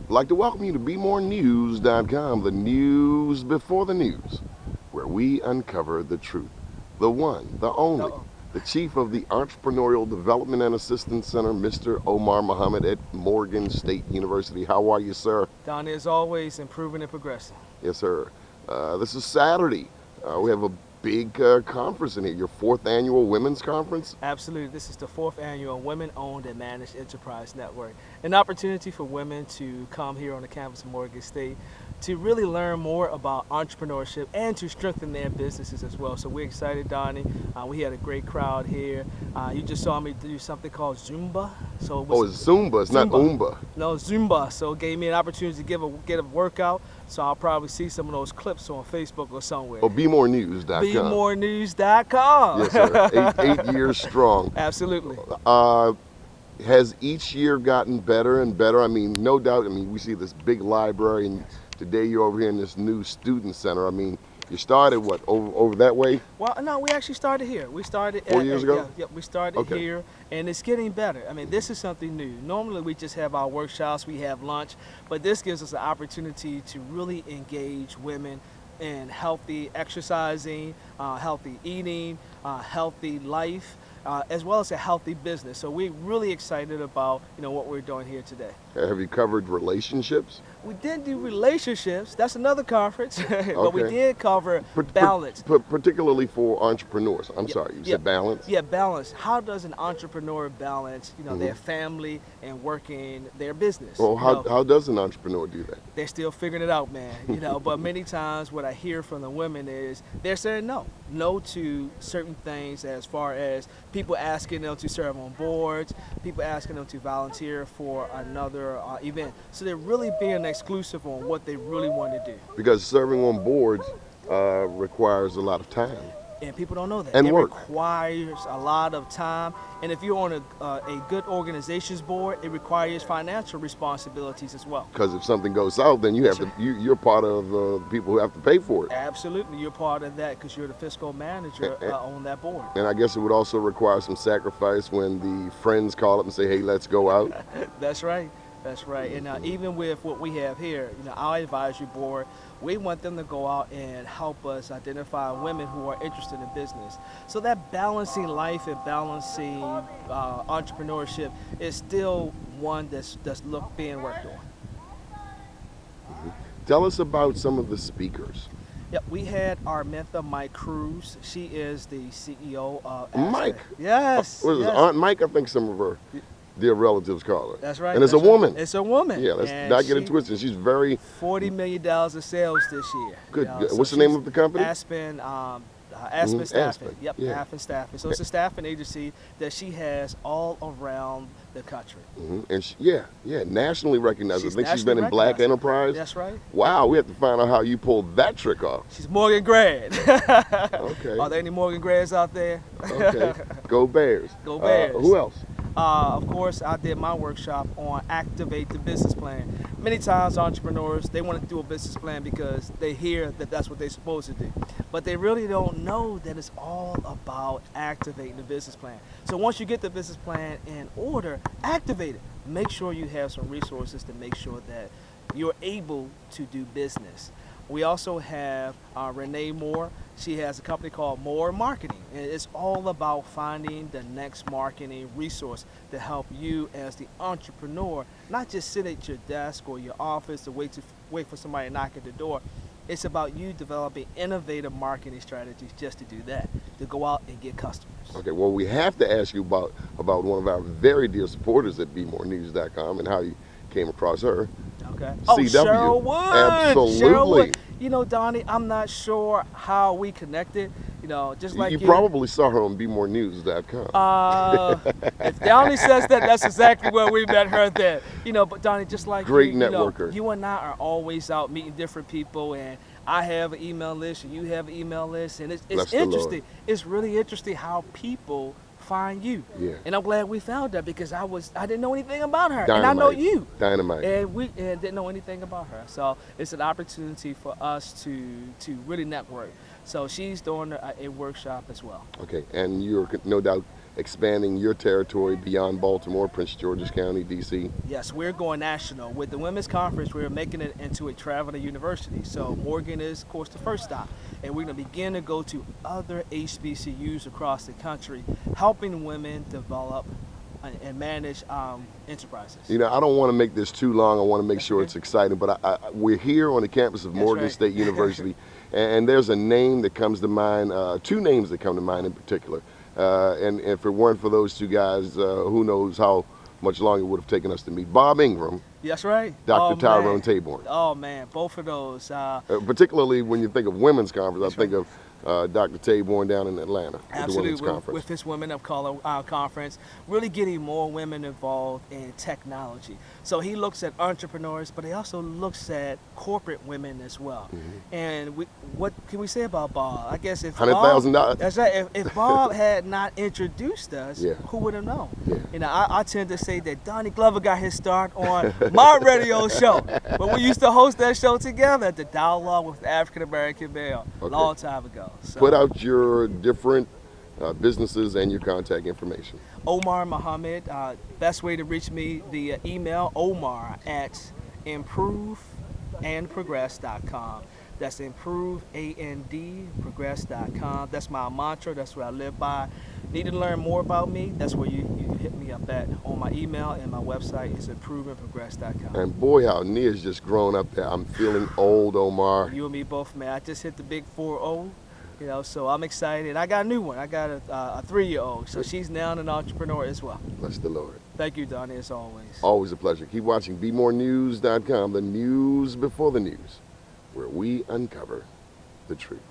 I'd like to welcome you to BeMoreNews.com, the news before the news, where we uncover the truth. The one, the only, the chief of the Entrepreneurial Development and Assistance Center, Mr. Omar Muhammad at Morgan State University. How are you, sir? Doni, as always, improving and progressing. Yes, sir. This is Saturday. We have a big conference in here, your 4th annual Women's Conference. Absolutely. This is the 4th annual Women-Owned and Managed Enterprise Network. An opportunity for women to come here on the campus of Morgan State to really learn more about entrepreneurship and to strengthen their businesses as well. So we're excited, Doni. We had a great crowd here. You just saw me do something called Zumba. So it's Zumba, it's not Oomba. No, Zumba. So it gave me an opportunity to get a workout. So I'll probably see some of those clips on Facebook or somewhere. Oh, BeMoreNews.com. BeMoreNews.com. Yes, sir. Eight years strong. Absolutely. Has each year gotten better and better? I mean, no doubt. I mean, we see this big library, and today you're over here in this new student center. I mean, you started what, over that way? Well, no, we actually started here. We started 4 years ago? Yeah, we started here, and it's getting better. I mean, this is something new. Normally, we just have our workshops, we have lunch, but this gives us an opportunity to really engage women in healthy exercising, healthy eating, healthy life, as well as a healthy business. So we're really excited about what we're doing here today. Have you covered relationships? We did do relationships. That's another conference, but we did cover balance. Particularly for entrepreneurs. I'm sorry, you said balance? Yeah, balance. How does an entrepreneur balance, their family and working their business? Well, how does an entrepreneur do that? They're still figuring it out, man. But many times what I hear from the women is they're saying no to certain things, as far as people asking them to serve on boards, people asking them to volunteer for another event. So they're really being exclusive on what they really want to do. Because serving on boards requires a lot of time. And people don't know that. And it work. Requires a lot of time. And if you're on a good organization's board, it requires financial responsibilities as well. Because if something goes south, then you have to. You're part of the people who have to pay for it. Absolutely, you're part of that because you're the fiscal manager on that board. And I guess it would also require some sacrifice when the friends call up and say, "Hey, let's go out." That's right. That's right. And even with what we have here, our advisory board, we want them to go out and help us identify women who are interested in business. So that balancing life and balancing entrepreneurship is still one that's being worked on. Tell us about some of the speakers. Yep, we had Armintha Mike Cruz. She is the CEO of Mike. Yes. What is it, Aunt Mike? I think some of her dear relatives call her. That's right. And it's a woman. It's a woman. Yeah, let's not get it twisted. She's very... $40 million of sales this year. Good. What's the name of the company? Aspen Staffing. Aspen. Yep, yeah. Aspen Staffing. So it's a staffing agency that she has all around the country. And nationally recognized. I think she's been in Black Enterprise. That's right. Wow, we have to find out how you pulled that trick off. She's Morgan grad. Okay. Are there any Morgan grads out there? Okay. Go Bears. Go Bears. Who else? Of course, I did my workshop on Activate the Business Plan. Many times entrepreneurs, they want to do a business plan because they hear that that's what they're supposed to do. But they really don't know that it's all about activating the business plan. So once you get the business plan in order, activate it. Make sure you have some resources to make sure that you're able to do business. We also have Renee Moore. She has a company called Moore Marketing. And it's all about finding the next marketing resource to help you as the entrepreneur, not just sit at your desk or your office to wait for somebody to knock at the door. It's about you developing innovative marketing strategies just to do that, to go out and get customers. Okay, well, we have to ask you about one of our very dear supporters at BeMoreNews.com and how you came across her. Okay. CW. Cheryl Wood. Absolutely. Cheryl Wood. Doni, I'm not sure how we connected. Just like you probably saw her on BeMoreNews.com. If Doni says that, that's exactly where we met her then. But Doni, just like great networker. You and I are always out meeting different people, and I have an email list, and you have an email list, and it's interesting. It's really interesting how people find you. Yeah. And I'm glad we found her because I didn't know anything about her. Dynamite. And I know you. Dynamite. And we didn't know anything about her. So it's an opportunity for us to really network. So she's doing a workshop as well. Okay, and you're no doubt expanding your territory beyond Baltimore, Prince George's County, D.C.? Yes, we're going national. With the Women's Conference, we're making it into a traveling university. So Morgan is, of course, the first stop. And we're going to begin to go to other HBCUs across the country, helping women develop and manage enterprises. You know, I don't want to make this too long. I want to make sure it's exciting. But we're here on the campus of Morgan State University, and there's a name that comes to mind, two names that come to mind in particular. And if it weren't for those two guys, who knows how much longer it would have taken us to meet. Bob Ingram. That's right. Dr. Tyrone Taborn. Oh, man, both of those. Particularly when you think of women's conference, I think of Dr. Taborn down in Atlanta. Absolutely, with his Women of Color conference, really getting more women involved in technology. So he looks at entrepreneurs, but he also looks at corporate women as well. And what can we say about Bob? I guess if $100,000. That's right. If Bob had not introduced us, who would have known? You know, I tend to say that Donnie Glover got his start on my radio show, but we used to host that show together at the Dialogue with the African American Male a long time ago. So, put out your different businesses and your contact information. Omar Muhammad, best way to reach me via email, omar@improveandprogress.com. That's improveandprogress.com. That's my mantra. That's what I live by. Need to learn more about me? That's where you can hit me up at on my email, and my website is improveandprogress.com. And boy, how Nia's just grown up there. I'm feeling old, Omar. You and me both, man. I just hit the big 4-0. You know, so I'm excited. I got a new one. I got a 3-year-old, so she's now an entrepreneur as well. Bless the Lord. Thank you, Donnie, as always. Always a pleasure. Keep watching BeMoreNews.com, the news before the news, where we uncover the truth.